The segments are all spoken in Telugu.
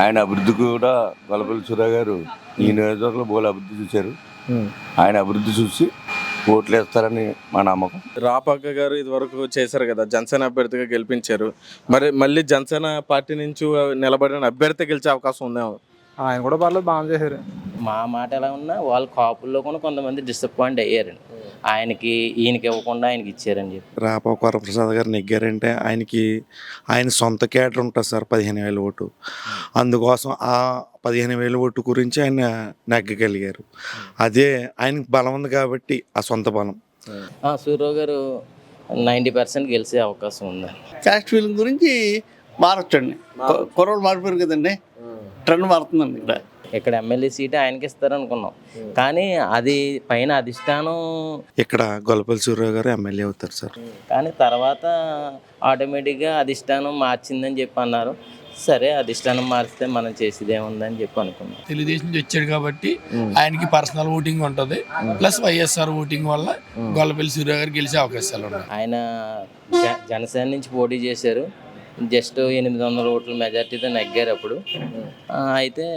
ఆయన అభివృద్ధి కూడా గొల్లపల్లి సూర్య గారు ఈ నియోజకవర్గంలో బోలు అభివృద్ధి చూశారు. ఆయన అభివృద్ధి చూసి ఓట్లు వేస్తారని మా నమ్మకం. రాపాక గారు ఇది వరకు చేశారు కదా, జనసేన అభ్యర్థిగా గెలిపించారు. మరి మళ్ళీ జనసేన పార్టీ నుంచి నిలబడిన అభ్యర్థి గెలిచే అవకాశం ఉందేమో. ఆయన కూడా పర్లేదు, బాగా చేశారు. మా మాట ఎలా ఉన్నా వాళ్ళ కాపుల్లో కూడా కొంతమంది డిసప్పాయింట్ అయ్యారండి. ఈయనకి ఇవ్వకుండా ఆయనకి ఇచ్చారని చెప్పి. రాపాక వరప్రసాద్ గారు నెగ్గారంటే ఆయన సొంత కేటర్ ఉంటుంది సార్, 15,000 ఓటు. అందుకోసం ఆ 15,000 ఓటు గురించి ఆయన నెగ్గగలిగారు. అదే ఆయనకి బలం ఉంది కాబట్టి, ఆ సొంత బలం. సూర్యరావు గారు 90% గెలిచే అవకాశం ఉంది. క్యాస్ట్ ఫీలింగ్ గురించి మారొచ్చండి. కుర్రోళ్ళు మారిపోయారు కదండి, ట్రెండ్ మారుతుందండి. ఇక్కడ ఎమ్మెల్యే సీట్ ఆయనకి ఇస్తారనుకున్నాం, కానీ అది పైన అధిష్టానం. ఇక్కడ గొల్లపల్లి సూర్య గారు ఎమ్మెల్యే అవుతారు సార్. కానీ తర్వాత ఆటోమేటిక్గా అధిష్టానం మార్చిందని చెప్పి అన్నారు. సరే, అధిష్టానం మారిస్తే మనం చేసేది ఏముందని చెప్పి అనుకున్నాం. తెలుగుదేశం నుంచి వచ్చాడు కాబట్టి ఆయనకి పర్సనల్ ఓటింగ్ ఉంటుంది, ప్లస్ వైఎస్ఆర్ ఓటింగ్ వల్ల గొల్లపల్లి సూర్య గారు గెలిచే అవకాశాలు ఉన్నాయి. ఆయన జనసేన నుంచి పోటీ చేశారు, జస్ట్ 800 ఓట్ల మెజార్టీతో నెగ్గారు అప్పుడు. అయితే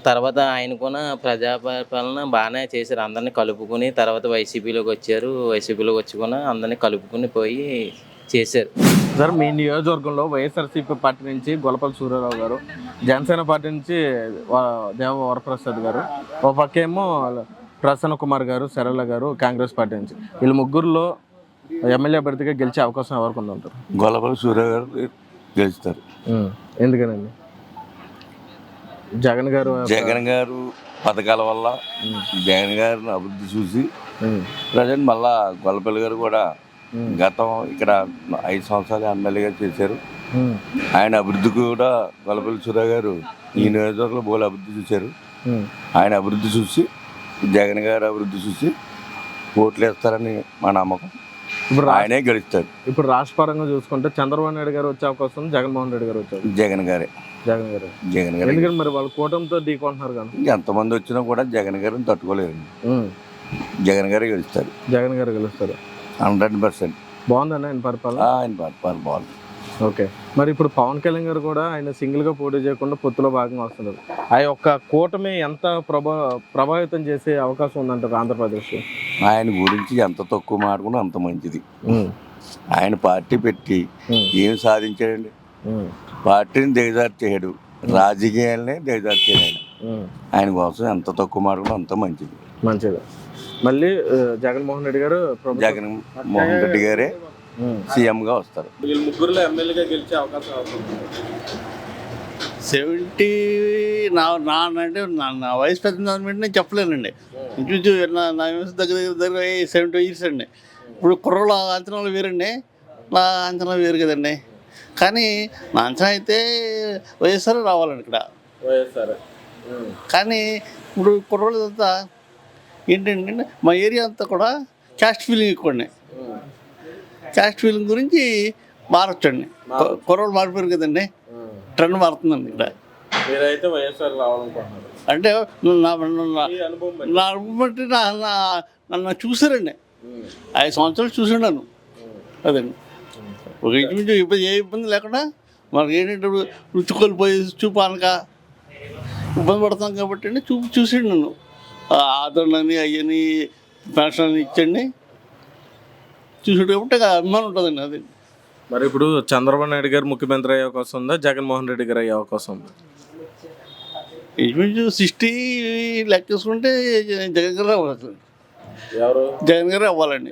తర్వాత ఆయనకున్న ప్రజాపాలన బాగానే చేశారు, అందరినీ కలుపుకుని. తర్వాత వైసీపీలోకి వచ్చారు, వైసీపీలోకి వచ్చుకుని అందరినీ కలుపుకుని పోయి చేశారు. సార్, మీ నియోజకవర్గంలో వైఎస్ఆర్సీపీ పార్టీ నుంచి గొల్లపల్లి సూర్యారావు గారు, జనసేన పార్టీ నుంచి దేవ వరప్రసాద్ గారు, ఒక పక్కేమో ప్రసన్న కుమార్ గారు, సరళ గారు కాంగ్రెస్ పార్టీ నుంచి, వీళ్ళు ముగ్గురులో ఎమ్మెల్యే అభ్యర్థిగా గెలిచే అవకాశం ఎవరికి ఉందంటారు? గొల్లపల్లి సూర్య గారు గెలుస్తారు. ఎందుకనండి? జగన్ గారు పథకాల వల్ల, జగన్ గారిని అభివృద్ధి చూసి ప్రజెంట్ మళ్ళా గొల్లపల్లి గారు కూడా గతం ఇక్కడ 5 సంవత్సరాలు ఎమ్మెల్యేగా చేశారు. ఆయన అభివృద్ధి కూడా గొల్లపల్లి సూర్య గారు ఈ నియోజకవర్గంలో బోలు అభివృద్ధి చూశారు. ఆయన అభివృద్ధి చూసి, జగన్ గారు అభివృద్ధి చూసి ఓట్లు వేస్తారని మా నమ్మకం. ఇప్పుడు ఆయనే గెలుస్తారు. ఇప్పుడు రాష్ట్ర పరంగా చూసుకుంటే చంద్రబాబు నాయుడు గారు వచ్చే అవకాశం ఉంది, జగన్మోహన్ రెడ్డి గారు వచ్చే జగన్ గారు. ఎందుకంటే మరి వాళ్ళు కూటమితో ఢీకొంటున్నారు కదా. ఎంతమంది వచ్చినా కూడా జగన్ గారిని తట్టుకోలేరు. జగన్ గారే గెలుస్తారు. 100%. బాగుందండి ఆయన పరిపాలన? ఆయన పరిపాలన బాగుంది. ఓకే. మరి ఇప్పుడు పవన్ కళ్యాణ్ గారు కూడా ఆయన సింగిల్గా పోటీ చేయకుండా పొత్తులో భాగంగా వస్తున్నారు. ఆ యొక్క కూటమి ఎంత ప్రభావితం చేసే అవకాశం ఉందంటారు ఆంధ్రప్రదేశ్? ఆయన గురించి ఎంత తక్కువ మాట్లాడుకున్నా అంత మంచిది. ఆయన పార్టీ పెట్టి ఏం సాధించాడండి? పార్టీని దిగజార్చేయడు, రాజకీయాలనే దిగజార్చేయడు. ఆయన కోసం ఎంత తక్కువ మాట్లాడుకున్నా అంత మంచిది. మళ్ళీ జగన్మోహన్ రెడ్డి గారు, జగన్మోహన్ రెడ్డి గారే సీఎంగా వస్తారు. వీళ్ళు ముగ్గురులో ఎమ్మెల్యేగా గెలిచే అవకాశం 70 అంటే నా వయసు పెద్ద నేను చెప్పలేనండి. ఇంచు నా వయసు దగ్గర 70 years అండి. ఇప్పుడు కుర్రోళ్ళ అంచనాలు వేరండి, నా అంచనా వేరు కదండి. కానీ నా అంచనా అయితే వైఎస్ఆర్ రావాలండి ఇక్కడ. కానీ ఇప్పుడు కుర్రోళ్ళంతా ఏంటంటే మా ఏరియా అంతా కూడా క్యాస్ట్ ఫీలింగ్ ఎక్కువండి. క్యాస్ట్ ఫీలింగ్ గురించి మారొచ్చండి. కుర్రోళ్ళు మారిపోయారు కదండి, ట్రెండ్ మారుతుందండి ఇక్కడ. అంటే నా అనుభవం బట్టి నన్ను చూసారండి. 5 సంవత్సరాలు చూసాను అదండి. ఒక ఇంచుమించు ఏ ఇబ్బంది లేకుండా మనకి ఏంటంటే రుచి కోల్పోయి చూపానక ఇబ్బంది పడుతున్నాం కాబట్టి అండి చూసాడు నన్ను. ఆదరణని అవన్నీ పెన్షన్ ఇచ్చండి చూసాడు కాబట్టి అభిమానం ఉంటుందండి. అది మరి ఇప్పుడు చంద్రబాబు నాయుడు గారు ముఖ్యమంత్రి అయ్యే అవకాశం ఉందా, జగన్మోహన్ రెడ్డి గారు అయ్యే అవకాశం ఉందా? ఇంచుమించు 60 లెక్కేసుకుంటే జగన్ గారు అవ్వాలి. జగన్ గారే అవ్వాలండి.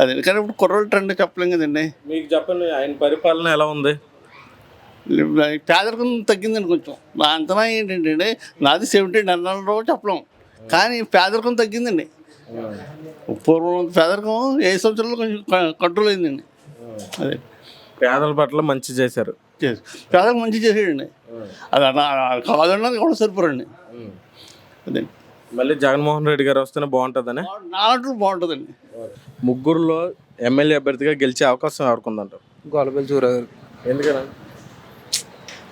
అదే కానీ ఇప్పుడు కుర్రోళ్ళు ట్రెండ్ చెప్పలేం కదండి. మీకు చెప్పండి, ఆయన పరిపాలన ఎలా ఉంది? పేదరికం తగ్గిందండి కొంచెం. నా అంచనా ఏంటంటే నాది 70 నెలలో చెప్పలేం, కానీ పేదరికం తగ్గిందండి. పూర్వం పేదరికం 5 సంవత్సరాలు కొంచెం కంట్రోల్ అయిందండి. అదే పేదల పట్ల మంచి చేశారు, పేదలకు మంచి చేసాడండి. అది కాదన్నది కూడా సరిపోరండి. అదే మళ్ళీ జగన్మోహన్ రెడ్డి గారు వస్తేనే బాగుంటుందని నాటు బాగుంటుందండి. ముగ్గురులో ఎమ్మెల్యే అభ్యర్థిగా గెలిచే అవకాశం ఎవరికి ఉందంటారు? గొల్లపల్లి సూర్య గారు. ఎందుకని?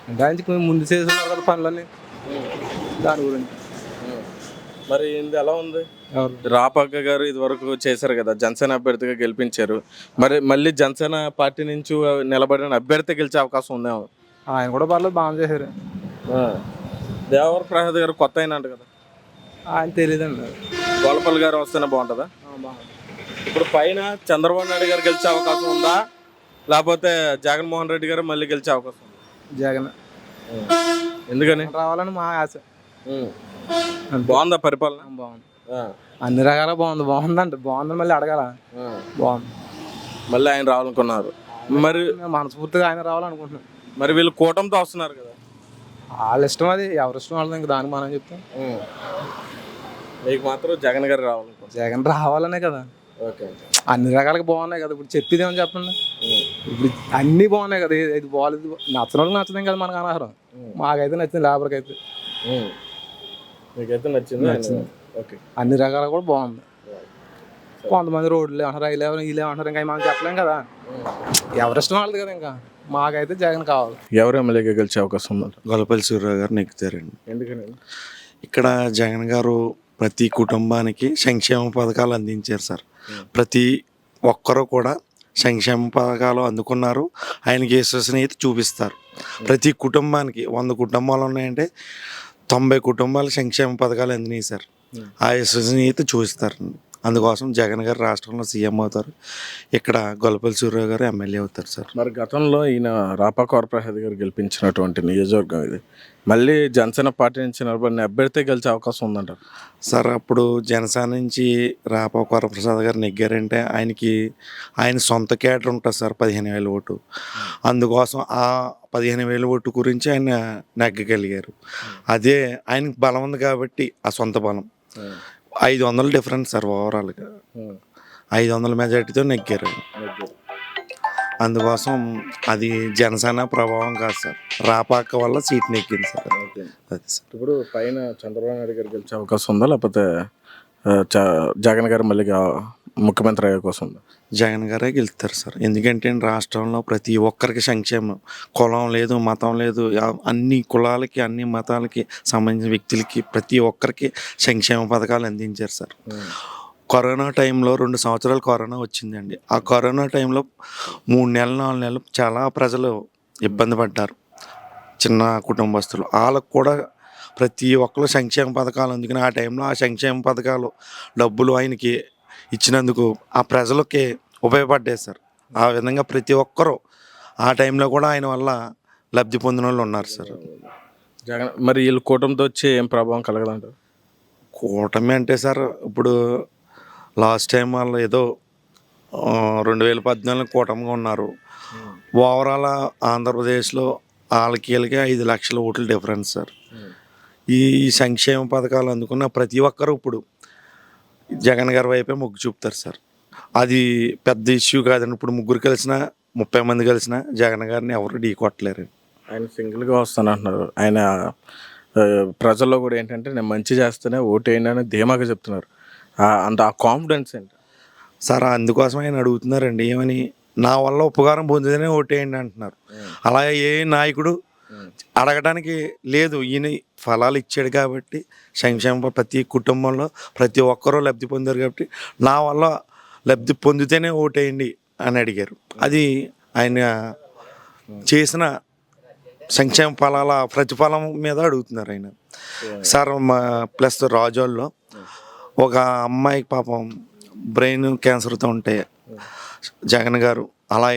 అంటే ఆయనకి ముందు చేస్తున్నారు కదా పనులన్నీ, దాని గురించి. మరి ఇది ఎలా ఉంది? రాపాక గారు ఇది వరకు చేశారు కదా, జనసేన అభ్యర్థిగా గెలిపించారు. మరి మళ్ళీ జనసేన పార్టీ నుంచి నిలబడిన అభ్యర్థి గెలిచే అవకాశం ఉందేమో. ఆయన కూడా పర్లేదు, బాగా చేశారు. దేవవర ప్రసాద్ గారు కొత్త అయిన అంట కదా, ఆయన తెలియదండి. గోలపల్లి గారు వస్తేనే బాగుంటుందా? ఇప్పుడు పైన చంద్రబాబు నాయుడు గారు గెలిచే అవకాశం ఉందా, లేకపోతే జగన్మోహన్ రెడ్డి గారు మళ్ళీ గెలిచే అవకాశం ఉందా? జగన్ ఎందుకని? రావాలని మా ఆశ. బాగుందా పరిపాలన? బాగుంది, అన్ని రకాల బాగుందంట. బాగుందని మళ్ళీ అడగాల. బాగుంది, మళ్ళీ ఆయన రావాలనుకున్నారు. మరి మనస్ఫూర్తిగా ఆయన రావాలనుకుంటున్నాం. మరి వీళ్ళు కూటమితో వస్తున్నారు కదా, వాళ్ళ ఇష్టం, అది ఎవరి ఇష్టం వాళ్ళది. ఇంకా దానికి మనం చెప్తాం. మీకు మాత్రం జగన్ గారు రావాలనుకుంటున్నారు. జగన్ రావాలనే కదా. ఓకే, అన్ని రకాలుగా బాగున్నాయి కదా. ఇప్పుడు చెప్పేదేమని చెప్పండి. ఇప్పుడు అన్నీ బాగున్నాయి కదా. ఇది బాగాలేదు, నచ్చని వాళ్ళకి నచ్చదేం కదా మనకు అనవసరం. మాకైతే నచ్చింది, లేబర్కి అయితే మీకైతే నచ్చింది. ఓకే, అన్ని రకాలు కూడా బాగుంది. కొంతమంది రోడ్లు ఏమంటారు, రైలు వీళ్ళు ఏమంటారు, ఇంకా మనం చెప్పలేం కదా. ఎవరిష్టం వాళ్ళది కదా. ఇంకా మాకైతే జగన్ కావాలి. ఎవరు ఎమ్మెల్యేగా గెలిచే అవకాశం ఉందంట? గొల్లపల్లి సూర్యరావు గారు నెక్కుతారండి. ఎందుకని? ఇక్కడ జగన్ గారు ప్రతి కుటుంబానికి సంక్షేమ పథకాలు అందించారు సార్. ప్రతి ఒక్కరూ కూడా సంక్షేమ పథకాలు అందుకున్నారు. ఆయనకి విశ్వసనీయత చూపిస్తారు. ప్రతి కుటుంబానికి 100 కుటుంబాలు ఉన్నాయంటే 90 కుటుంబాలు సంక్షేమ పథకాలు అందినాయి సార్. ఆ విశ్వసనీయత చూపిస్తారు. అందుకోసం జగన్ గారు రాష్ట్రంలో సీఎం అవుతారు. ఇక్కడ గొల్లపల్లి సూర్యరావు గారు ఎమ్మెల్యే అవుతారు సార్. మరి గతంలో ఈయన రాపాక వరప్రసాద్ గారు గెలిపించినటువంటి నియోజకవర్గం ఇది. మళ్ళీ జనసేన పార్టీ నుంచి నిలబడిన అభ్యర్థి గెలిచే అవకాశం ఉందంటారు సార్. అప్పుడు జనసేన నుంచి రాపాక వరప్రసాద్ గారు నెగ్గారంటే ఆయన సొంత క్యాడర్ ఉంటుంది సార్, 15,000 ఓటు. అందుకోసం ఆ 15,000 ఓటు గురించి ఆయన నెగ్గగలిగారు. అదే ఆయనకి బలం ఉంది కాబట్టి, ఆ సొంత బలం 500 డిఫరెన్స్ సార్. ఓవరాల్గా 500 మెజార్టీతో నెగ్గారు. అందుకోసం అది జనసేన ప్రభావం కాదు సార్, రాపాక వల్ల సీట్ నెగ్గింది సార్. అది సార్. ఇప్పుడు పైన చంద్రబాబు నాయుడు గారు గెలిచే అవకాశం ఉందా, లేకపోతే జగన్ గారు మళ్ళీ ముఖ్యమంత్రి అయ్యే అవకాశం ఉందా? జగన్ గారే గెలుస్తారు సార్. ఎందుకంటే రాష్ట్రంలో ప్రతి ఒక్కరికి సంక్షేమం, కులం లేదు, మతం లేదు, అన్ని కులాలకి అన్ని మతాలకి సంబంధించిన వ్యక్తులకి ప్రతి ఒక్కరికి సంక్షేమ పథకాలు అందించారు సార్. కరోనా టైంలో 2 సంవత్సరాలు కరోనా వచ్చిందండి. ఆ కరోనా టైంలో 3 నెలలు 4 నెలలు చాలా ప్రజలు ఇబ్బంది పడ్డారు. చిన్న కుటుంబస్తులు వాళ్ళకు కూడా ప్రతి ఒక్కరు సంక్షేమ పథకాలు అందుకని ఆ టైంలో ఆ సంక్షేమ పథకాలు డబ్బులు ఆయనకి ఇచ్చినందుకు ఆ ప్రజలకి ఉపయోగపడ్డాయి సార్. ఆ విధంగా ప్రతి ఒక్కరూ ఆ టైంలో కూడా ఆయన వల్ల లబ్ధి పొందిన వాళ్ళు ఉన్నారు సార్. జగన్ మరి వీళ్ళు కూటమితో వచ్చి ఏం ప్రభావం కలగదంటారు? కూటమి అంటే సార్, ఇప్పుడు లాస్ట్ టైం వాళ్ళు ఏదో 2014 కూటమిగా ఉన్నారు. ఓవరాల్ ఆంధ్రప్రదేశ్లో వాళ్ళకి 5 లక్షల ఓట్లు డిఫరెన్స్ సార్. ఈ సంక్షేమ పథకాలు అందుకున్న ప్రతి ఒక్కరూ ఇప్పుడు జగన్ గారి వైపే మొగ్గు చూపుతారు సార్. అది పెద్ద ఇష్యూ కాదండి. ఇప్పుడు 3 కలిసినా 30 మంది కలిసినా జగన్ గారిని ఎవరు ఢీ కొట్టలేరు. ఆయన సింగిల్గా వస్తానంటున్నారు. ఆయన ప్రజల్లో కూడా ఏంటంటే నేను మంచి చేస్తేనే ఓటు వేయండి అని ధీమాగా చెప్తున్నారు. అంత ఆ కాన్ఫిడెన్స్ ఏంటి సార్? అందుకోసం ఆయన అడుగుతున్నారండి, ఏమని నా వల్ల ఉపకారం పొందితేనే ఓటేయండి అంటున్నారు. అలా ఏ నాయకుడు అడగడానికి లేదు. ఈయన ఫలాలు ఇచ్చాడు కాబట్టి సంక్షేమ ప్రతి కుటుంబంలో ప్రతి ఒక్కరూ లబ్ధి పొందారు కాబట్టి నా వల్ల లబ్ధి పొందితేనే ఓటేయండి అని అడిగారు. అది ఆయన చేసిన సంక్షేమ ఫలాల ప్రతిఫలం మీద అడుగుతున్నారు ఆయన సార్. ప్లస్ రాజోల్లో ఒక అమ్మాయికి పాపం బ్రెయిన్ క్యాన్సర్తో ఉంటే జగన్ గారు అలా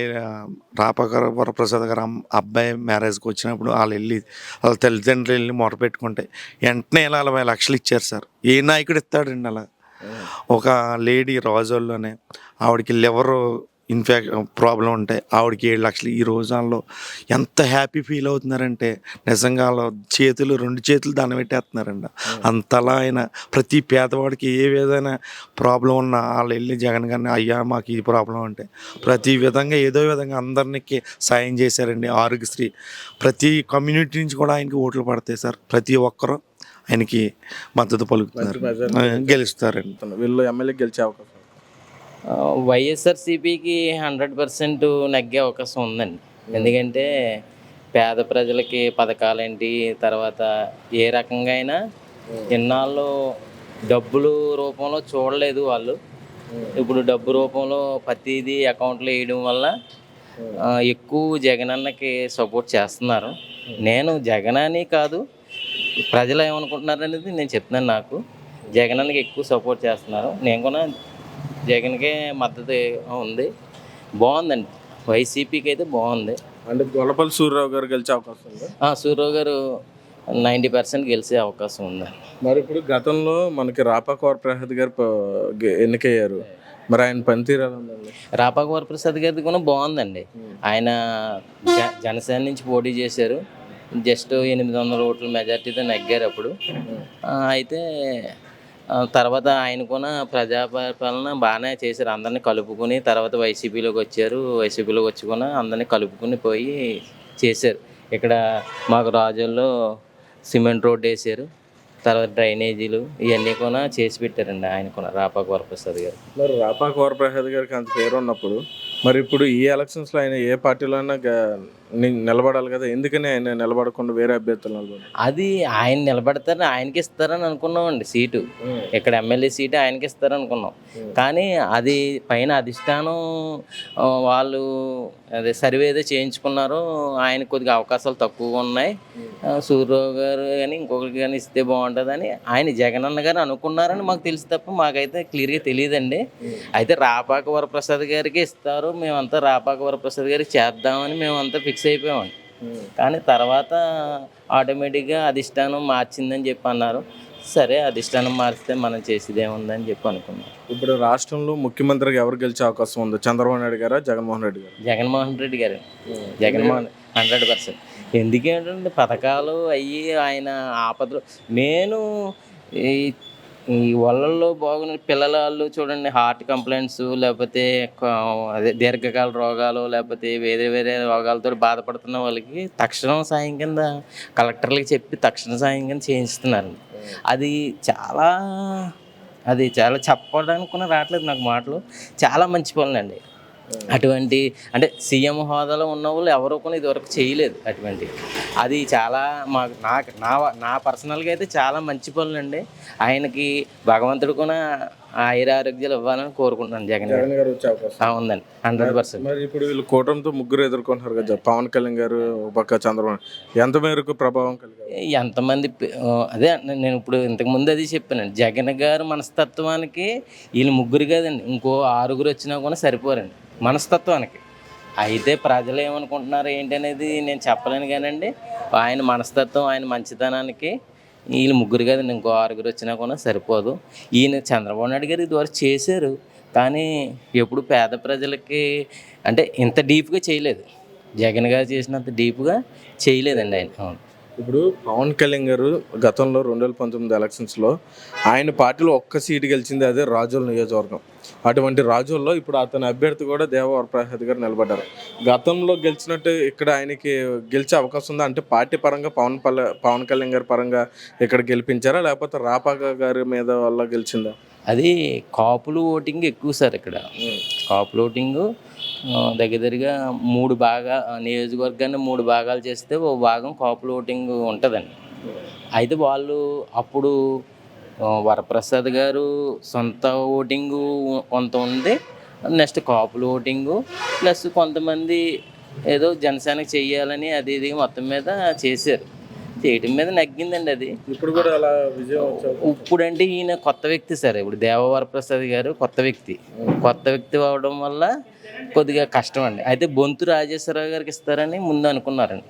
రాపాక వరప్రసాద్ గారు అబ్బాయి మ్యారేజ్కి వచ్చినప్పుడు వాళ్ళ తల్లిదండ్రులు వెళ్ళి మొర పెట్టుకుంటే వెంటనే 40 లక్షలు ఇచ్చారు సార్. ఏ నాయకుడు ఇస్తాడండి అలా? ఒక లేడీ రాజోల్లోనే ఆవిడకి లివర్ ప్రాబ్లం ఉంటే ఆవిడకి 7 లక్షలు. ఈ రోజుల్లో ఎంత హ్యాపీ ఫీల్ అవుతున్నారంటే నిజంగా వాళ్ళ 2 చేతులు దండం పెట్టేస్తున్నారండి. అంతలా ఆయన ప్రతి పేదవాడికి ఏ విధమైన ప్రాబ్లం ఉన్నా వాళ్ళు వెళ్ళి జగన్ గారిని, అయ్యా మాకు ఈ ప్రాబ్లం అంటే ప్రతి విధంగా ఏదో విధంగా అందరికీ సాయం చేశారండి. ఆరోగ్యశ్రీ ప్రతి కమ్యూనిటీ నుంచి కూడా ఆయనకి ఓట్లు పడతాయి సార్. ప్రతి ఒక్కరూ ఆయనకి మద్దతు పలుకుతున్నారు, గెలుస్తారండి. వీళ్ళు ఎమ్మెల్యే గెలిచే అవకాశం? వైఎస్ఆర్సీపీకి 100% నెగ్గే అవకాశం ఉందండి. ఎందుకంటే పేద ప్రజలకి పథకాలేంటి, తర్వాత ఏ రకంగా అయినా ఇన్నాళ్ళు డబ్బులు రూపంలో చూడలేదు వాళ్ళు. ఇప్పుడు డబ్బు రూపంలో ప్రతిదీ అకౌంట్లో వేయడం వల్ల ఎక్కువ జగనన్నకి సపోర్ట్ చేస్తున్నారు. నేను జగన్ అని కాదు, ప్రజలు ఏమనుకుంటున్నారు అనేది నేను చెప్తున్నాను. నాకు జగనన్నకి ఎక్కువ సపోర్ట్ చేస్తున్నారు. నేను కూడా జగన్కే మద్దతు ఉంది. బాగుందండి, వైసీపీకి అయితే బాగుంది. అంటే గొల్లపల్లి సూర్యరావు గారు గెలిచే అవకాశం ఉందా? సూర్యరావు గారు 90% గెలిచే అవకాశం ఉంది. మరి ఇప్పుడు గతంలో మనకి రాపాక వరప్రసాద్ గారు ఎన్నికయ్యారు, మరి ఆయన పనితీరు ఎలా ఉందండి? రాపాక వరప్రసాద్ గారిది కూడా బాగుందండి. ఆయన జనసేన నుంచి పోటీ చేశారు. జస్ట్ 800 ఓట్ల మెజార్టీతో నెగ్గారు అప్పుడు. అయితే తర్వాత ఆయన కూడా ప్రజాపరిపాలన బాగానే చేశారు. అందరినీ కలుపుకొని తర్వాత వైసీపీలోకి వచ్చారు. వైసీపీలోకి వచ్చి కూడా అందరినీ కలుపుకొని పోయి చేశారు. ఇక్కడ మాకు రాజుల్లో సిమెంట్ రోడ్ వేసారు. తర్వాత డ్రైనేజీలు ఇవన్నీ కూడా చేసి పెట్టారండి ఆయన కూడా, రాపాక వరప్రసాద్ గారు. మరి రాపాక వరప్రసాద్ గారికి అంత పేరు ఉన్నప్పుడు మరి ఇప్పుడు ఈ ఎలక్షన్స్లో ఆయన ఏ పార్టీలో అయినా నిలబడాలి కదా, ఎందుకని ఆయన నిలబడకుండా వేరే అభ్యర్థులు నిలబడాలి? అది ఆయన నిలబడతారని ఆయనకి ఇస్తారని అనుకున్నామండి సీటు. ఇక్కడ ఎమ్మెల్యే సీటు ఆయనకి ఇస్తారని అనుకున్నాం. కానీ అది పైన అధిష్టానం వాళ్ళు అదే సర్వే ఏదో చేయించుకున్నారు. ఆయన కొద్దిగా అవకాశాలు తక్కువగా ఉన్నాయి, సూర్యరావు గారు కానీ ఇంకొకరికి కానీ ఇస్తే బాగుంటుందని ఆయన జగనన్న గారు అనుకున్నారని మాకు తెలిసి తప్ప మాకైతే క్లియర్గా తెలియదండి. అయితే రాపాక వరప్రసాద్ గారికి ఇస్తారు, మేమంతా రాపాక వరప్రసాద్ గారికి చేద్దామని మేమంతా ఫిక్స్ అయిపోయామండి. కానీ తర్వాత ఆటోమేటిక్గా అధిష్టానం మార్చిందని చెప్పి అన్నారు. సరే, అధిష్టానం మారిస్తే మనం చేసేది ఏముందని చెప్పి అనుకున్నాం. ఇప్పుడు రాష్ట్రంలో ముఖ్యమంత్రిగా ఎవరు గెలిచే అవకాశం ఉంది? చంద్రబాబు నాయుడు గారా, జగన్మోహన్ రెడ్డి గారు? జగన్మోహన్ రెడ్డి గారు. జగన్మోహన్ 100%. ఎందుకేంటంటే పథకాలు అయ్యి ఆయన ఆపదలు నేను ఈ వలల్లో బాగున్న పిల్లల వాళ్ళు చూడండి, హార్ట్ కంప్లైంట్స్ లేకపోతే అదే దీర్ఘకాల రోగాలు లేకపోతే వేరే వేరే రోగాలతో బాధపడుతున్న వాళ్ళకి తక్షణం సాయం కింద కలెక్టర్లకి చెప్పి తక్షణ సాయం కింద చేయిస్తున్నారు. అది చాలా చెప్పడానికి కూడా రావట్లేదు నాకు మాటలు. చాలా మంచి పనులండి. అటువంటి అంటే సీఎం హోదాలో ఉన్న వాళ్ళు ఎవరో కూడా ఇదివరకు చేయలేదు అటువంటి. అది చాలా నాకు నా పర్సనల్గా అయితే చాలా మంచి పనులు అండి. ఆయనకి భగవంతుడు కూడా ఆయురారోగ్యాలు ఇవ్వాలని కోరుకుంటున్నాను. జగన్ గారు వచ్చే అవకాశం ఉందండి 100%. మరి ఇప్పుడు వీళ్ళు కూటమితో ముగ్గురు ఎదుర్కొంటున్నారు కదా, పవన్ కళ్యాణ్ గారు ఒక పక్క చంద్రబాబు, ఎంత మేరకు ప్రభావం కలిగారు? ఎంతమంది అదే నేను ఇప్పుడు ఇంతకుముందు అది చెప్పానండి. జగన్ గారు మనస్తత్వానికి వీళ్ళు ముగ్గురు కదండి, ఇంకో 6 వచ్చినా కూడా సరిపోరండి మనస్తత్వానికి. అయితే ప్రజలు ఏమనుకుంటున్నారు ఏంటి అనేది నేను చెప్పలేను కానండి. ఆయన మనస్తత్వం, ఆయన మంచితనానికి వీళ్ళు ముగ్గురు కదండి, ఇంకో 6 వచ్చినా కూడా సరిపోదు. ఈయన చంద్రబాబు నాయుడు గారు ఇదివరకు చేశారు, కానీ ఎప్పుడు పేద ప్రజలకి అంటే ఇంత డీప్గా చేయలేదు. జగన్ గారు చేసినంత డీప్గా చేయలేదండి ఆయన. ఇప్పుడు పవన్ కళ్యాణ్ గారు గతంలో 2019 ఎలక్షన్స్లో ఆయన పార్టీలో ఒక్క సీటు గెలిచింది, అదే రాజోల్ నియోజకవర్గం. అటువంటి రాజోల్లో ఇప్పుడు అతని అభ్యర్థి కూడా దేవ వరప్రసాద్ గారు నిలబడ్డారు. గతంలో గెలిచినట్టు ఇక్కడ ఆయనకి గెలిచే అవకాశం ఉందా? అంటే పార్టీ పరంగా పవన్ కళ్యాణ్ గారి పరంగా ఇక్కడ గెలిపించారా, లేకపోతే రాపాక గారి మీద వల్ల గెలిచిందా? అది కాపులు ఓటింగ్ ఎక్కువ సార్ ఇక్కడ. కాపులు ఓటింగ్ దగ్గరగా 3 నియోజకవర్గాన్ని 3 భాగాలు చేస్తే ఓ భాగం కాపులు ఓటింగ్ ఉంటుందండి. అయితే వాళ్ళు అప్పుడు వరప్రసాద్ గారు సొంత ఓటింగు కొంత ఉంది, నెక్స్ట్ కాపులు ఓటింగు ప్లస్ కొంతమంది ఏదో జనసేనకి చెయ్యాలని అది ఇది మొత్తం మీద చేశారు. చేయడం మీద నగ్గిందండి అది. ఇప్పుడు కూడా అలా విజయం వచ్చారు. ఇప్పుడంటే ఈయన కొత్త వ్యక్తి సార్. ఇప్పుడు దేవ వరప్రసాద్ గారు కొత్త వ్యక్తి అవడం వల్ల కొద్దిగా కష్టం అండి. అయితే బొంతు రాజేశ్వరరావు గారికి ఇస్తారని ముందు అనుకున్నారండి,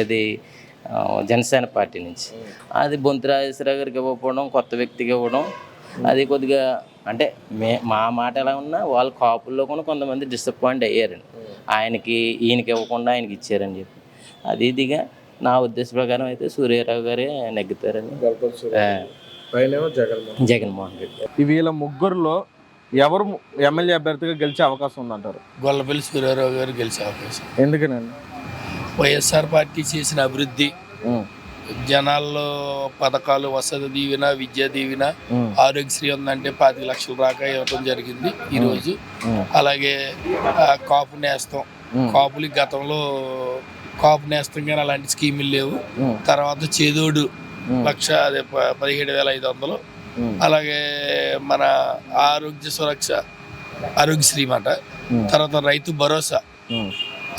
ఇది జనసేన పార్టీ నుంచి. అది బొంతు రాజేశ్వరరావు గారికి ఇవ్వకపోవడం, కొత్త వ్యక్తికి ఇవ్వడం, అది కొద్దిగా అంటే మా మాట ఎలా ఉన్నా వాళ్ళ కాపుల్లో కూడా కొంతమంది డిసప్పాయింట్ అయ్యారండి. ఈయనకి ఇవ్వకుండా ఆయనకి ఇచ్చారని చెప్పి. అది ఇదిగా నా ఉద్దేశ ప్రకారం అయితే సూర్యారావు గారే నెగ్గుతారని. జగన్మోహన్ రెడ్డి. వీళ్ళ ముగ్గురులో ఎవరు ఎమ్మెల్యే అభ్యర్థిగా గెలిచే అవకాశం ఉందంటారు? గొల్లపల్లి సూర్యారావు గారు గెలిచే అవకాశం. ఎందుకనండి? వైఎస్ఆర్ పార్టీ చేసిన అభివృద్ధి, జనాల్లో పథకాలు, వసతి దీవెన, విద్యా దీవెన, ఆరోగ్యశ్రీ ఉందంటే 25 లక్షల దాకా ఇవ్వడం జరిగింది ఈరోజు. అలాగే కాపు నేస్తం, కాపులకి గతంలో కాపు నేస్తం కానీ అలాంటి స్కీములు లేవు. తర్వాత చేదోడు 1,17,500. అలాగే మన ఆరోగ్య సురక్ష, ఆరోగ్యశ్రీ మాట. తర్వాత రైతు భరోసా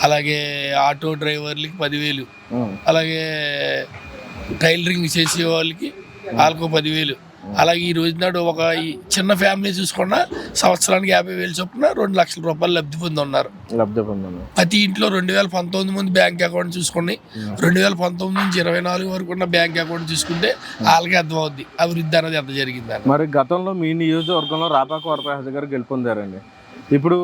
అలాగే ఆటో డ్రైవర్లకి 10,000, అలాగే టైలరింగ్ చేసే వాళ్ళకి వాళ్ళకు 10,000. అలాగే ఈ రోజు నాడు ఒక ఈ చిన్న ఫ్యామిలీ చూసుకున్నా సంవత్సరానికి 50,000 చొప్పున 2 లక్షల రూపాయలు లబ్ధి పొందున్నారు. ప్రతి ఇంట్లో 2019 మంది బ్యాంక్ అకౌంట్ చూసుకుని 2019 నుంచి 24 వరకు ఉన్న బ్యాంక్ అకౌంట్ చూసుకుంటే వాళ్ళకి అర్థమవుద్ది అభివృద్ధి అనేది ఎంత జరిగిందని. మరి గతంలో మీ నియోజకవర్గంలో రాపాక వరప్రసాద్ గారు గెలుపొందారండి. ఇప్పుడు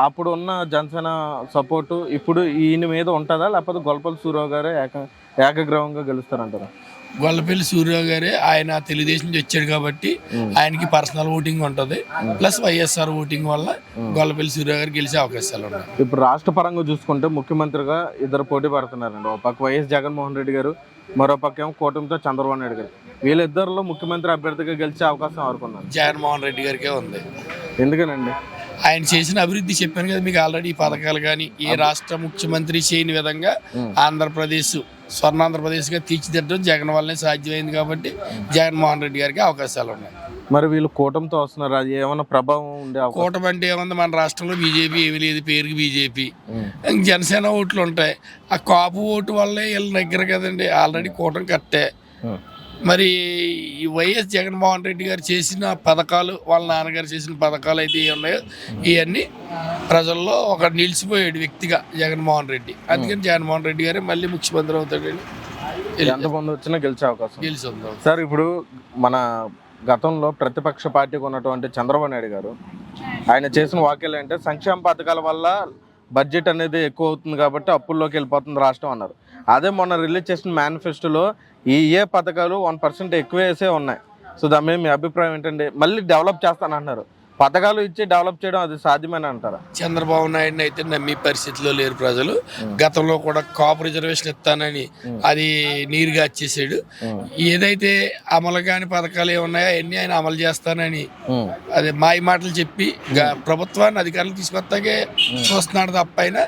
అప్పుడు ఉన్న జనసేన సపోర్టు ఇప్పుడు ఈయన మీద ఉంటుందా, లేకపోతే గొల్లపల్లి సూర్యరావు గారే ఏకగ్రీవంగా గెలుస్తారంటారా? గొల్లపల్లి సూర్యరావు గారే, ఆయన తెలుగుదేశం నుంచి వచ్చాడు కాబట్టి ఆయనకి పర్సనల్ ఓటింగ్ ఉంటుంది, ప్లస్ వైఎస్ఆర్ ఓటింగ్ వల్ల గొల్లపల్లి సూర్యరావు గారు గెలిచే అవకాశాలు ఉన్నాయి. ఇప్పుడు రాష్ట్ర పరంగా చూసుకుంటే ముఖ్యమంత్రిగా ఇద్దరు పోటీ పడుతున్నారండి. ఒక పక్క వైఎస్ జగన్మోహన్ రెడ్డి గారు, మరో పక్క ఏమో కూటమితో చంద్రబాబు నాయుడు గారు. వీళ్ళిద్దరిలో ముఖ్యమంత్రి అభ్యర్థిగా గెలిచే అవకాశం ఎవరుకున్నారు? జగన్మోహన్ రెడ్డి గారికే ఉంది. ఎందుకనండి? ఆయన చేసిన అభివృద్ధి చెప్పాను కదా మీకు ఆల్రెడీ. ఈ పథకాలు కానీ ఏ రాష్ట్ర ముఖ్యమంత్రి చేయని విధంగా ఆంధ్రప్రదేశ్ స్వర్ణాంధ్రప్రదేశ్గా తీర్చిదిద్దడం జగన్ వల్లనే సాధ్యమైంది కాబట్టి జగన్మోహన్ రెడ్డి గారికి అవకాశాలు ఉన్నాయి. మరి వీళ్ళు కూటమితో వస్తున్నారు, అది ఏమైనా ప్రభావం ఉండే అవకాశం? కూటమి అంటే ఏముంది, మన రాష్ట్రంలో బీజేపీ ఏమీ లేదు, పేరుకి బీజేపీ. జనసేన ఓట్లు ఉంటాయి, ఆ కాపు ఓటు వల్లే వీళ్ళ దగ్గర కదండి. ఆల్రెడీ కూటమి కట్టే. మరి ఈ వైఎస్ జగన్మోహన్ రెడ్డి గారు చేసిన పథకాలు, వాళ్ళ నాన్నగారు చేసిన పథకాలు అయితే ఉన్నాయో ఇవన్నీ ప్రజల్లో ఒక నిలిచిపోయాడు వ్యక్తిగా జగన్మోహన్ రెడ్డి. అందుకని జగన్మోహన్ రెడ్డి గారే మళ్ళీ ముఖ్యమంత్రి అవుతాడండి. ఎంతమంది వచ్చినా గెలిచే అవకాశం గెలిచి ఉందాం సార్. ఇప్పుడు మన గతంలో ప్రతిపక్ష పార్టీకి ఉన్నటువంటి చంద్రబాబు నాయుడు గారు ఆయన చేసిన వ్యాఖ్యలు అంటే సంక్షేమ పథకాల వల్ల బడ్జెట్ అనేది ఎక్కువ అవుతుంది కాబట్టి అప్పుల్లోకి వెళ్ళిపోతుంది రాష్ట్రం అన్నారు. అదే మొన్న రిలీజ్ చేసిన మేనిఫెస్టోలో ఏ పథకాలు 1% ఎక్కువ వేసే ఉన్నాయి. సో దాని మీద మీ అభిప్రాయం ఏంటండి? మళ్ళీ డెవలప్ చేస్తానంటున్నారు, పథకాలు ఇచ్చి డెవలప్ చేయడం అది సాధ్యమని అంటారా? చంద్రబాబు నాయుడుని అయితే నమ్మే పరిస్థితిలో లేరు ప్రజలు. గతంలో కూడా కాపు రిజర్వేషన్ ఇస్తానని అది నీరుగా వచ్చేసాడు. ఏదైతే అమలు కాని పథకాలు ఏమున్నాయో అవన్నీ ఆయన అమలు చేస్తానని అదే మాయ మాటలు చెప్పి ప్రభుత్వాన్ని అధికారులు తీసుకొస్తాకే చూస్తున్నాడు తప్ప ఆయన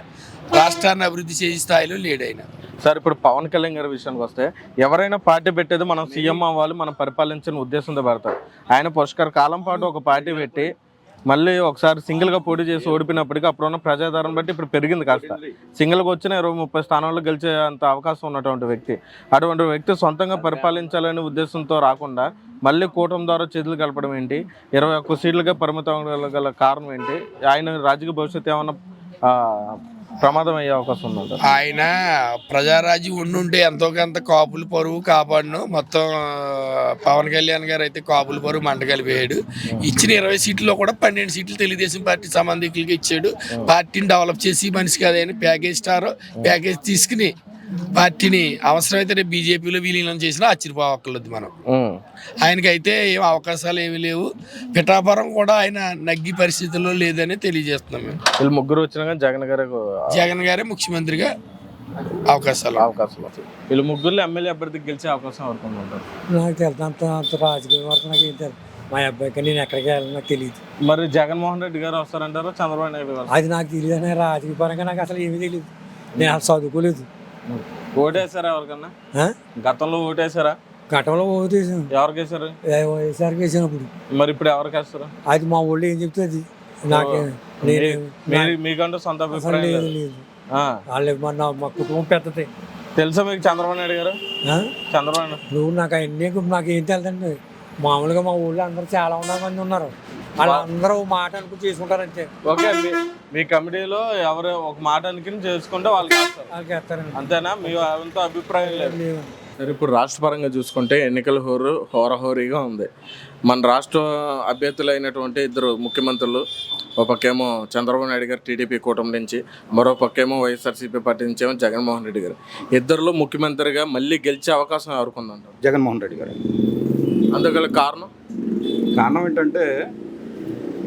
రాష్ట్రాన్ని అభివృద్ధి చేసే స్థాయిలో లేడు ఆయన. సార్ ఇప్పుడు పవన్ కళ్యాణ్ గారి విషయానికి వస్తే ఎవరైనా పార్టీ పెట్టేది మనం సీఎం అవ్వాలి, మనం పరిపాలించిన ఉద్దేశంతో పెడతారు. ఆయన పుష్కర కాలం పాటు ఒక పార్టీ పెట్టి మళ్ళీ ఒకసారి సింగిల్గా పోటీ చేసి ఓడిపోయినప్పటికీ అప్పుడున్న ప్రజాదరణ బట్టి ఇప్పుడు పెరిగింది కాస్త. సింగిల్గా వచ్చిన 20-30 స్థానాల్లో గెలిచే అంత అవకాశం ఉన్నటువంటి వ్యక్తి, అటువంటి వ్యక్తి సొంతంగా పరిపాలించాలనే ఉద్దేశంతో రాకుండా మళ్ళీ కూటమి ద్వారా చేతులు కలపడం ఏంటి? 21 సీట్లుగా పరిమితం గల కారణం ఏంటి? ఆయన రాజకీయ భవిష్యత్తు ఏమన్నా ప్రమాదం అయ్యే అవకాశం ఉందంట? ఆయన ప్రజారాజ్యం ఉండుంటే ఎంతో కొంత కాపుల పరువు కాపాడును. మొత్తం పవన్ కళ్యాణ్ గారు అయితే కాపుల పరువు మంట కలిపేయాడు. ఇచ్చిన 20 సీట్లలో కూడా 12 సీట్లు తెలుగుదేశం పార్టీ సంబంధికులకి ఇచ్చాడు. పార్టీని డెవలప్ చేసి మనిషి కాదని ప్యాకేజ్ స్టార్ ప్యాకేజ్ తీసుకుని పార్టీని అవసరమైతే రేపు బీజేపీలో విలీనం చేసినా ఆశ్చర్యపోవక్కర్లేదు మనం. ఆయనకైతే ఏం అవకాశాలు ఏమీ లేవు. పిఠాపురం కూడా ఆయన నగ్గి పరిస్థితుల్లో లేదని తెలియజేస్తున్నాం మేము. వీళ్ళు ముగ్గురు వచ్చినా జగన్ గారే ముఖ్యమంత్రిగా అవకాశాలు వీళ్ళు ముగ్గురు ఎమ్మెల్యే అభ్యర్థికి గెలిచే అవకాశం అనుకుంటుంటారు. నాకు తెలుసు అంత రాజకీయ వరకు నాకు ఏం తెలుసు. మా అబ్బాయికి నేను ఎక్కడికి వెళ్ళాలి నాకు తెలియదు. మరి జగన్మోహన్ రెడ్డి గారు వస్తారంటారు, చంద్రబాబు నాయుడు గారు? అది నాకు తెలియదు అనే రాజకీయ పరంగా నాకు అసలు ఏమీ తెలియదు. నేను అసలు చదువుకోలేదు. ఓటేసారా ఎవరికన్నా? గతంలో ఓటేసారా? గతంలో ఓటేసాను. ఎవరికి వేసారు? వైఎస్ఆర్కి వేసినప్పుడు. మరి ఇప్పుడు ఎవరికి వేస్తారు? అది మా ఊళ్ళో ఏం చెప్తుంది నాకే మీకంటూ సొంత అసలు లేదు లేదు. వాళ్ళు మా కుటుంబం పెద్దది. తెలుసా మీకు చంద్రబాబు నాయుడు గారు? చంద్రబాబు నువ్వు నాకు అన్నీ నాకు ఏం తెలుసండి. మామూలుగా మా ఊళ్ళో అందరూ చాలా మంది ఉన్నారు. వాళ్ళందరూ మాట అనుకుని చేసుకుంటారంటే. ఓకే, మీ కమిటీలో ఎవరు ఒక మాట అనుకుని చేసుకుంటే వాళ్ళకి వేస్తారండి, అంతేనా? మీ అంత అభిప్రాయం లేదు. సరే, ఇప్పుడు రాష్ట్ర పరంగా చూసుకుంటే ఎన్నికల హోరాహోరీగా ఉంది. మన రాష్ట్ర అభ్యర్థులైనటువంటి ఇద్దరు ముఖ్యమంత్రులు, ఒక పక్కేమో చంద్రబాబు నాయుడు గారు టీడీపీ కూటమి నుంచి, మరో పక్కేమో వైఎస్ఆర్సీపీ పార్టీ నుంచి ఏమో జగన్మోహన్ రెడ్డి గారు. ఇద్దరిలో ముఖ్యమంత్రిగా మళ్ళీ గెలిచే అవకాశం ఎవరికి ఉందంటారు? జగన్మోహన్ రెడ్డి గారు. అందుగల కారణం ఏంటంటే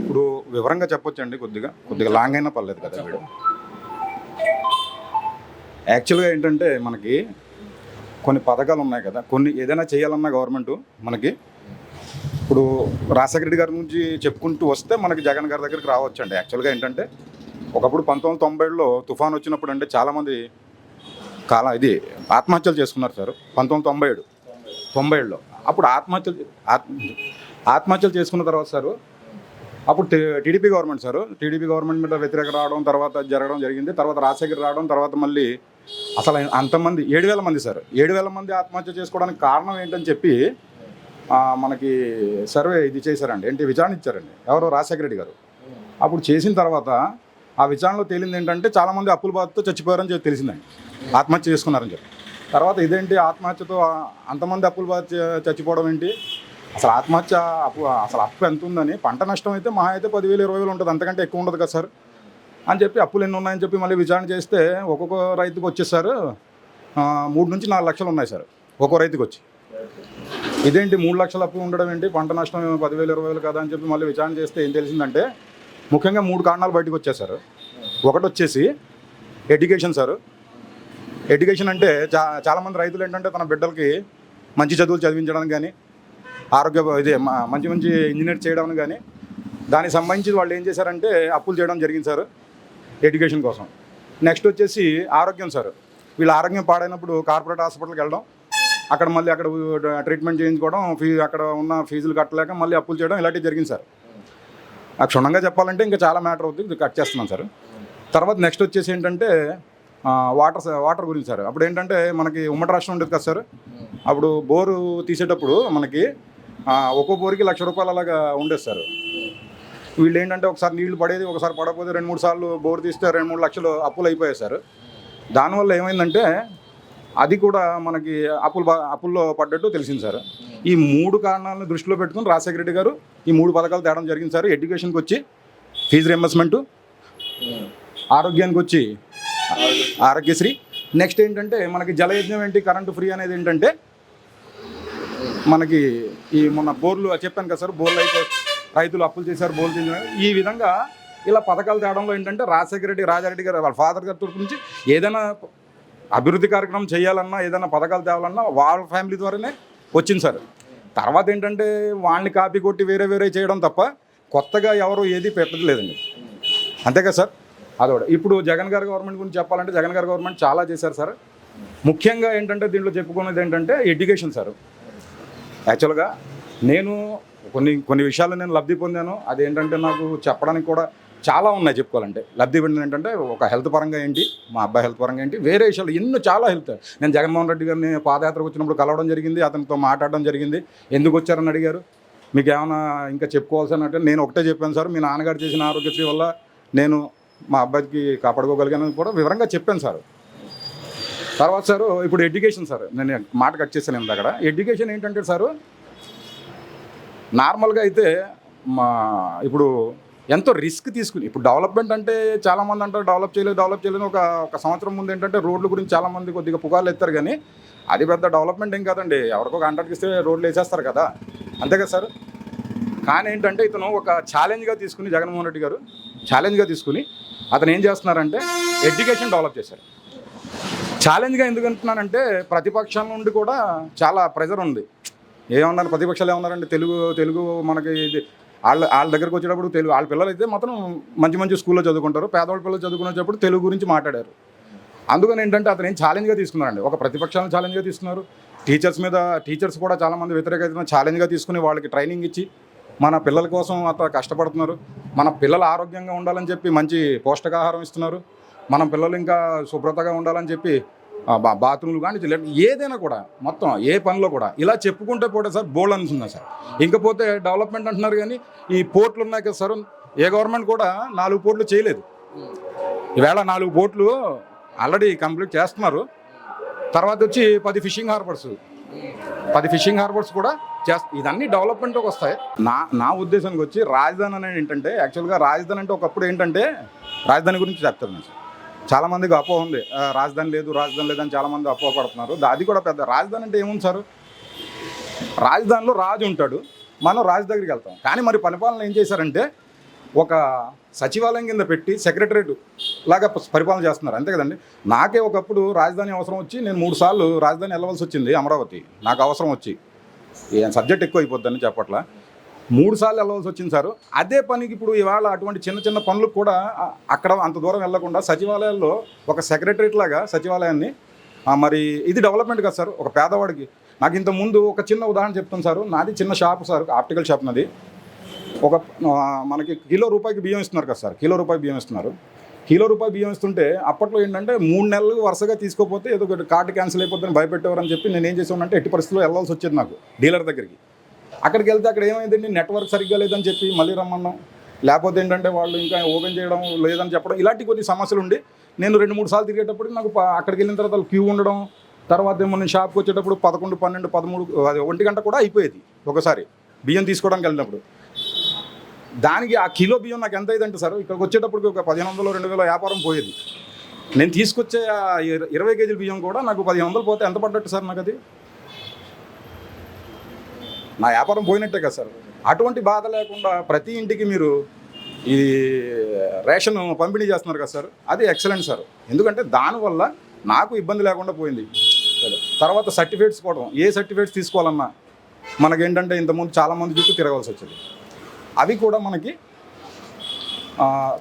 ఇప్పుడు వివరంగా చెప్పొచ్చండి, కొద్దిగా లాంగ్ అయినా పర్లేదు కదా వీడు. యాక్చువల్గా ఏంటంటే మనకి కొన్ని పథకాలు ఉన్నాయి కదా, కొన్ని ఏదైనా చేయాలన్నా గవర్నమెంట్ మనకి ఇప్పుడు రాజశేఖర రెడ్డి గారి నుంచి చెప్పుకుంటూ వస్తే మనకి జగన్ గారి దగ్గరికి రావచ్చండి. యాక్చువల్గా ఏంటంటే ఒకప్పుడు 1990లో తుఫాన్ వచ్చినప్పుడు అంటే చాలామంది ఆత్మహత్యలు చేసుకున్నారు సార్. 1997లో అప్పుడు ఆత్మహత్యలు చేసుకున్న తర్వాత సార్ అప్పుడు TDP government sir, TDP government మీద వ్యతిరేక రావడం, తర్వాత జరగడం జరిగింది. తర్వాత రాజశేఖర్ రావడం, తర్వాత మళ్ళీ అసలు అంతమంది 7,000 మంది సార్, 7,000 మంది ఆత్మహత్య చేసుకోవడానికి కారణం ఏంటని చెప్పి మనకి సర్వే ఇది చేశారండి, ఏంటి విచారణ ఇచ్చారండి ఎవరు, రాజశేఖర రెడ్డి గారు. అప్పుడు చేసిన తర్వాత ఆ విచారణలో తేలింది ఏంటంటే చాలామంది అప్పుల బాధతో చచ్చిపోయారని చెప్పి తెలిసిందండి, ఆత్మహత్య చేసుకున్నారని చెప్పి. తర్వాత ఇదేంటి ఆత్మహత్యతో అంతమంది అప్పుల బాధ చచ్చిపోవడం ఏంటి, అసలు ఆత్మహత్య అసలు అప్పు ఎంత ఉందని, పంట నష్టం అయితే మహా అయితే 10,000 20,000 ఉంటుంది, అంతకంటే ఎక్కువ ఉండదు కదా సార్ అని చెప్పి, అప్పులు ఎన్ని ఉన్నాయని చెప్పి మళ్ళీ విచారణ చేస్తే ఒక్కొక్క రైతుకు వచ్చేసారు 3 నుంచి 4 లక్షలు ఉన్నాయి సార్ ఒక్కో రైతుకు వచ్చి. ఇదేంటి 3 లక్షల అప్పు ఉండడం ఏంటి, పంట నష్టం 10,000 20,000 కదా అని చెప్పి మళ్ళీ విచారణ చేస్తే ఏం తెలిసిందంటే ముఖ్యంగా 3 కారణాలు బయటకు వచ్చేసారు. ఒకటి వచ్చేసి ఎడ్యుకేషన్ సార్. ఎడ్యుకేషన్ అంటే చాలామంది రైతులు ఏంటంటే తన బిడ్డలకి మంచి చదువులు చదివించడానికి కానీ, ఆరోగ్య ఇదే మంచి మంచి ఇంజనీర్ చేయడానికి కానీ, దానికి సంబంధించి వాళ్ళు ఏం చేశారంటే అప్పులు చేయడం జరిగింది సార్ ఎడ్యుకేషన్ కోసం. నెక్స్ట్ వచ్చేసి ఆరోగ్యం సార్. వీళ్ళ ఆరోగ్యం పాడైనప్పుడు కార్పొరేట్ హాస్పిటల్కి వెళ్ళడం, అక్కడ మళ్ళీ అక్కడ ట్రీట్మెంట్ చేయించుకోవడం, అక్కడ ఉన్న ఫీజులు కట్టలేక మళ్ళీ అప్పులు చేయడం, ఇలాంటివి జరిగింది సార్. క్షుణ్ణంగా చెప్పాలంటే ఇంకా చాలా మ్యాటర్ అవుతుంది, కట్ చేస్తున్నాను సార్. తర్వాత నెక్స్ట్ వచ్చేసి ఏంటంటే వాటర్ గురించి సార్. అప్పుడు ఏంటంటే మనకి ఉమ్మడి రాష్ట్రం ఉండేది కదా సార్, అప్పుడు బోరు తీసేటప్పుడు మనకి ఒక్కో బోరుకి 1,00,000 రూపాయలు అలాగా ఉండేది సార్. వీళ్ళు ఏంటంటే ఒకసారి నీళ్లు పడేది, ఒకసారి పడకపోతే 2-3 సార్లు బోరు తీస్తే 2-3 లక్షలు అప్పులు అయిపోయాయి సార్. దానివల్ల ఏమైందంటే అది కూడా మనకి అప్పుల్లో పడ్డట్టు తెలిసింది సార్. ఈ 3 కారణాలను దృష్టిలో పెట్టుకుని రాజశేఖర రెడ్డి గారు ఈ 3 పథకాలు తేవడం జరిగింది సార్. ఎడ్యుకేషన్కి వచ్చి ఫీజు రియంబర్స్మెంటు, ఆరోగ్యానికి వచ్చి ఆరోగ్యశ్రీ, నెక్స్ట్ ఏంటంటే మనకి జలయజ్ఞం ఏంటి, కరెంటు ఫ్రీ అనేది ఏంటంటే మనకి ఈ మొన్న బోర్లు చెప్పాను కదా సార్, బోర్లు అయితే రైతులు అప్పులు చేశారు, బోర్లు చేశారు. ఈ విధంగా ఇలా పథకాలు తేవడంలో ఏంటంటే రాజారెడ్డి గారు వాళ్ళ ఫాదర్ గారి తరపు నుంచి ఏదైనా అభివృద్ధి కార్యక్రమం చేయాలన్నా, ఏదైనా పథకాలు తేవాలన్నా వాళ్ళ ఫ్యామిలీ ద్వారానే వచ్చింది సార్. తర్వాత ఏంటంటే వాళ్ళని కాపీ కొట్టి వేరే చేయడం తప్ప కొత్తగా ఎవరు ఏది పెట్టలేదండి, అంతే కదా సార్. అదొకటి. ఇప్పుడు జగన్ గారి గవర్నమెంట్ గురించి చెప్పాలంటే జగన్ గారి గవర్నమెంట్ చాలా చేశారు సార్. ముఖ్యంగా ఏంటంటే దీంట్లో చెప్పుకునేది ఏంటంటే ఎడ్యుకేషన్ సార్. యాక్చువల్గా నేను కొన్ని విషయాలు నేను లబ్ధి పొందాను. అదేంటంటే నాకు చెప్పడానికి కూడా చాలా ఉన్నాయి చెప్పుకోవాలంటే. లబ్ధి పొందింది ఏంటంటే ఒక హెల్త్ పరంగా ఏంటి, మా అబ్బాయి హెల్త్ పరంగా ఏంటి, వేరే విషయాలు ఎన్నో చాలా హెల్త్. నేను జగన్మోహన్ రెడ్డి గారిని పాదయాత్రకు వచ్చినప్పుడు కలవడం జరిగింది, అతనితో మాట్లాడడం జరిగింది. ఎందుకు వచ్చారని అడిగారు, మీకు ఏమైనా ఇంకా చెప్పుకోవాల్సిన అంటే నేను ఒకటే చెప్పాను సార్, మీ నాన్నగారు చేసిన ఆరోగ్యశ్రీ వల్ల నేను మా అబ్బాయికి కాపాడుకోగలిగాను కూడా వివరంగా చెప్పాను సార్. తర్వాత సార్ ఇప్పుడు ఎడ్యుకేషన్ సార్, నేను మాట కట్ చేశాను ఇంత. ఎడ్యుకేషన్ ఏంటంటే సారు నార్మల్గా అయితే ఇప్పుడు ఎంతో రిస్క్ తీసుకుని, ఇప్పుడు డెవలప్మెంట్ అంటే చాలామంది అంటారు డెవలప్ చేయలేదు. ఒక సంవత్సరం ముందు ఏంటంటే రోడ్ల గురించి చాలామంది కొద్దిగా పుకార్లు ఎత్తారు, కానీ అది పెద్ద డెవలప్మెంట్ ఏం కాదండి. ఎవరికో కాంట్రాక్ట్ ఇస్తే రోడ్లు వేసేస్తారు కదా, అంతే కదా సార్. కానీ ఏంటంటే ఇతను ఒక ఛాలెంజ్గా తీసుకుని, జగన్మోహన్ రెడ్డి గారు ఛాలెంజ్గా తీసుకుని అతను ఏం చేస్తున్నారంటే ఎడ్యుకేషన్ డెవలప్ చేశారు. ఛాలెంజ్గా ఎందుకు అంటున్నానంటే ప్రతిపక్షం నుండి కూడా చాలా ప్రెజర్ ఉంది. ఏమన్నారు ప్రతిపక్షాలు ఏమన్నారంటే తెలుగు మనకి వాళ్ళ దగ్గరకు వచ్చేటప్పుడు వాళ్ళ పిల్లలు అయితే మాత్రం మంచి స్కూల్లో చదువుకుంటారు, పేదవాళ్ళ పిల్లలు చదువుకునేటప్పుడు తెలుగు గురించి మాట్లాడారు. అందుకని ఏంటంటే అతను ఏం ఛాలెంజ్గా తీసుకున్నారండి, ఒక ప్రతిపక్షాలను ఛాలెంజ్గా తీసుకున్నారు. టీచర్స్ కూడా చాలామంది వ్యతిరేకత ఛాలెంజ్గా తీసుకుని వాళ్ళకి ట్రైనింగ్ ఇచ్చి మన పిల్లల కోసం అతను కష్టపడుతున్నారు. మన పిల్లలు ఆరోగ్యంగా ఉండాలని చెప్పి మంచి పోషకాహారం ఇస్తున్నారు. మన పిల్లలు ఇంకా శుభ్రతగా ఉండాలని చెప్పి బాత్రూమ్లు కానీ ఏదైనా కూడా మొత్తం ఏ పనిలో కూడా ఇలా చెప్పుకుంటే పోతే సార్ బోల్డ్ అనుకున్నాను సార్. ఇంకపోతే డెవలప్మెంట్ అంటున్నారు, కానీ ఈ పోర్ట్లు ఉన్నాయి కదా సార్, ఏ గవర్నమెంట్ కూడా 4 పోర్ట్లు చేయలేదు. ఈవేళ 4 పోర్ట్లు ఆల్రెడీ కంప్లీట్ చేస్తున్నారు. తర్వాత వచ్చి 10 ఫిషింగ్ హార్బర్స్ కూడా ఇదన్నీ డెవలప్మెంట్కి వస్తాయి. నా ఉద్దేశానికి వచ్చి రాజధాని అనేది ఏంటంటే, యాక్చువల్గా రాజధాని అంటే ఒకప్పుడు ఏంటంటే రాజధాని గురించి చెప్తారు సార్. చాలామందికి అపోహ ఉంది, రాజధాని లేదు అని చాలామంది అపోహ పడుతున్నారు. అది కూడా పెద్ద రాజధాని అంటే ఏముంది సార్, రాజధానిలో రాజు ఉంటాడు, మనం రాజు దగ్గరికి వెళ్తాం. కానీ మరి పరిపాలన ఏం చేశారంటే ఒక సచివాలయం కింద పెట్టి సెక్రటరేట్ లాగా పరిపాలన చేస్తున్నారు, అంతే కదండి. నాకే ఒకప్పుడు రాజధాని అవసరం వచ్చి నేను 3 సార్లు రాజధాని వెళ్ళవలసి వచ్చింది, అమరావతి. నాకు అవసరం వచ్చి సబ్జెక్ట్ ఎక్కువ అయిపోద్దని చెప్పట్లా 3 సార్లు వెళ్ళవలసి వచ్చింది సార్. అదే పనికి ఇప్పుడు ఇవాళ అటువంటి చిన్న పనులకు కూడా అక్కడ అంత దూరం వెళ్లకుండా సచివాలయాల్లో ఒక సెక్రటరేట్ లాగా సచివాలయాన్ని మరి ఇది డెవలప్మెంట్ కదా సార్ ఒక పేదవాడికి. నాకు ఇంత ముందు ఒక చిన్న ఉదాహరణ చెప్తాను సార్. నాది చిన్న షాప్ సార్, ఆప్టికల్ షాప్ నాది. ఒక మనకి కిలో రూపాయికి బియ్యం ఇస్తున్నారు కదా సార్, కిలో రూపాయి బియ్యం ఇస్తున్నారు. కిలో రూపాయి బియ్యం ఇస్తుంటే అప్పట్లో ఏంటంటే 3 నెలలు వరుసగా తీసుకోకపోతే ఏదో ఒకటి కార్డు క్యాన్సిల్ అయిపోతుందని భయపెట్టేవారని చెప్పి నేను ఏం చేసానంటే ఎట్టి పరిస్థితుల్లో వెళ్ళాల్సి వచ్చేది నాకు డీలర్ దగ్గరికి. అక్కడికి వెళ్తే అక్కడ ఏమైందండి, నెట్వర్క్ సరిగ్గా లేదని చెప్పి మళ్ళీ రమ్మన్నాం, లేకపోతే ఏంటంటే వాళ్ళు ఇంకా ఓపెన్ చేయడం లేదని చెప్పడం, ఇలాంటి కొన్ని సమస్యలు ఉండి నేను 2-3 సార్లు తిరిగేటప్పుడు నాకు అక్కడికి వెళ్ళిన తర్వాత క్యూ ఉండడం, తర్వాత ఏమో నేను షాప్కి వచ్చేటప్పుడు 11, 12, 13 అది 1 గంట కూడా అయిపోయేది ఒకసారి బియ్యం తీసుకోవడానికి వెళ్ళినప్పుడు. దానికి ఆ కిలో బియ్యం నాకు ఎంత అయిందంటే సార్, ఇక్కడికి వచ్చేటప్పుడు ఒక 1500-2000 వ్యాపారం పోయేది. నేను తీసుకొచ్చే 20 కేజీల బియ్యం కూడా నాకు 1500 పోతే ఎంత పడ్డట్టు సార్ నాకు? అది నా వ్యాపారం పోయినట్టే కదా సార్. అటువంటి బాధ లేకుండా ప్రతి ఇంటికి మీరు ఈ రేషన్ పంపిణీ చేస్తున్నారు కదా సార్, అది ఎక్సలెంట్ సార్. ఎందుకంటే దానివల్ల నాకు ఇబ్బంది లేకుండా పోయింది. తర్వాత సర్టిఫికేట్స్ కూడా, ఏ సర్టిఫికేట్స్ తీసుకోవాలన్నా మనకేంటంటే ఇంతకుముందు చాలామంది చుట్టూ తిరగాల్సి వచ్చేది, అవి కూడా మనకి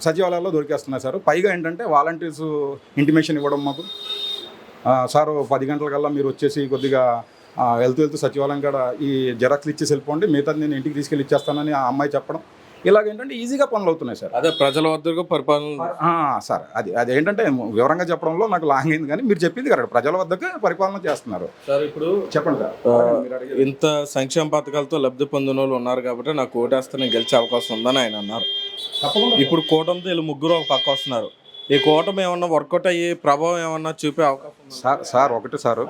సచివాలయాల్లో దొరికేస్తున్నాయి సార్. పైగా ఏంటంటే వాలంటీర్స్ ఇంటిమేషన్ ఇవ్వడం మాకు, సార్ 10 గంటలకల్లా మీరు వచ్చేసి కొద్దిగా వెళ్తూ సచివాలయం కూడా ఈ జెరాక్స్లు ఇచ్చేసి వెళ్ళిపోండి, మిగతాది నేను ఇంటికి తీసుకెళ్ళి ఇచ్చేస్తానని ఆ అమ్మాయి చెప్పడం, ఇలాగేంటంటే ఈజీగా పనులు అవుతున్నాయి సార్. అదే ప్రజల వద్దకు పరిపాలన సార్, అది ఏంటంటే వివరంగా చెప్పడంలో నాకు లాంగ్ అయింది, కానీ మీరు చెప్పింది కరెక్ట్, ప్రజల వద్దకు పరిపాలన చేస్తున్నారు సార్. ఇప్పుడు చెప్పండి సార్. ఇంత సంక్షేమ పథకాలతో లబ్ధి పొందిన వాళ్ళు ఉన్నారు కాబట్టి నాకు ఓటేస్తే నేను గెలిచే అవకాశం ఉందని ఆయన అన్నారు. ఇప్పుడు కూటమితో వీళ్ళు ముగ్గురు ఒక పక్క వస్తున్నారు. ఈ కూటమి ఏమన్నా వర్కౌట్ అయ్యి ప్రభావం ఏమన్నా చూపే అవకాశం ఉందా? సార్ ఒకటి సార్,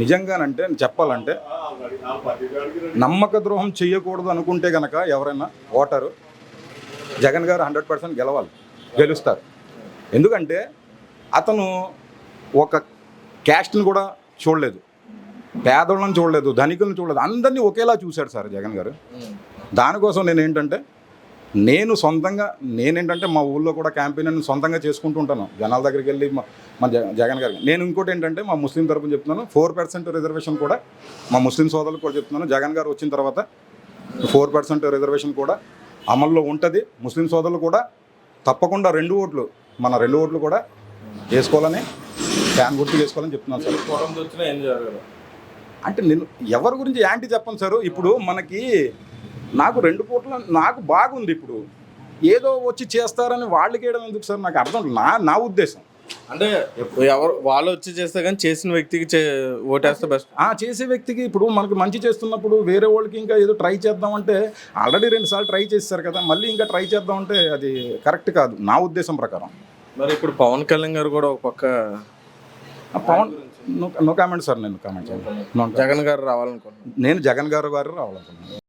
నిజంగానంటే చెప్పాలంటే నమ్మక ద్రోహం చేయకూడదు అనుకుంటే కనుక ఎవరైనా ఓటరు జగన్ గారు 100% గెలుస్తారు. ఎందుకంటే అతను ఒక క్యాస్ట్ని కూడా చూడలేదు, పేదోళ్ళని చూడలేదు, ధనికులను చూడలేదు, అందరినీ ఒకేలా చూశాడు సార్ జగన్ గారు. దానికోసం నేనేంటంటే మా ఊళ్ళో కూడా క్యాంపెయిన్ నేను సొంతంగా చేసుకుంటూ ఉంటాను, జనాల దగ్గరికి వెళ్ళి మా జగన్ గారికి. నేను ఇంకోటి ఏంటంటే మా ముస్లిం తరపున చెప్తున్నాను, 4% రిజర్వేషన్ కూడా మా ముస్లిం సోదరులకు కూడా చెప్తున్నాను. జగన్ గారు వచ్చిన తర్వాత 4% రిజర్వేషన్ కూడా అమల్లో ఉంటుంది. ముస్లిం సోదరులు కూడా తప్పకుండా 2 ఓట్లు కూడా వేసుకోవాలని, ఫ్యాన్ గుర్తు వేసుకోవాలని చెప్తున్నాను సార్. అంటే నేను ఎవరి గురించి యాంటీ చెప్పను సార్. ఇప్పుడు నాకు 2 పూట్ల నాకు బాగుంది, ఇప్పుడు ఏదో వచ్చి చేస్తారని వాళ్ళకి వేయడం ఎందుకు సార్, నాకు అర్థం నా ఉద్దేశం. అంటే ఎవరు వాళ్ళు వచ్చి చేస్తే కానీ చేసిన వ్యక్తికి ఓటేస్తే బెస్ట్. చేసే వ్యక్తికి ఇప్పుడు మనకి మంచి చేస్తున్నప్పుడు వేరే వాళ్ళకి ఇంకా ఏదో ట్రై చేద్దామంటే, ఆల్రెడీ 2 సార్లు ట్రై చేస్తారు కదా, మళ్ళీ ఇంకా ట్రై చేద్దామంటే అది కరెక్ట్ కాదు నా ఉద్దేశం ప్రకారం. మరి ఇప్పుడు పవన్ కళ్యాణ్ గారు కూడా ఒక పక్క పవన్ నో కామెంట్ సార్, నేను కామెంట్ చేయను. జగన్ గారు రావాలనుకుంటున్నాను. నేను జగన్ గారు రావాలనుకుంటున్నాను.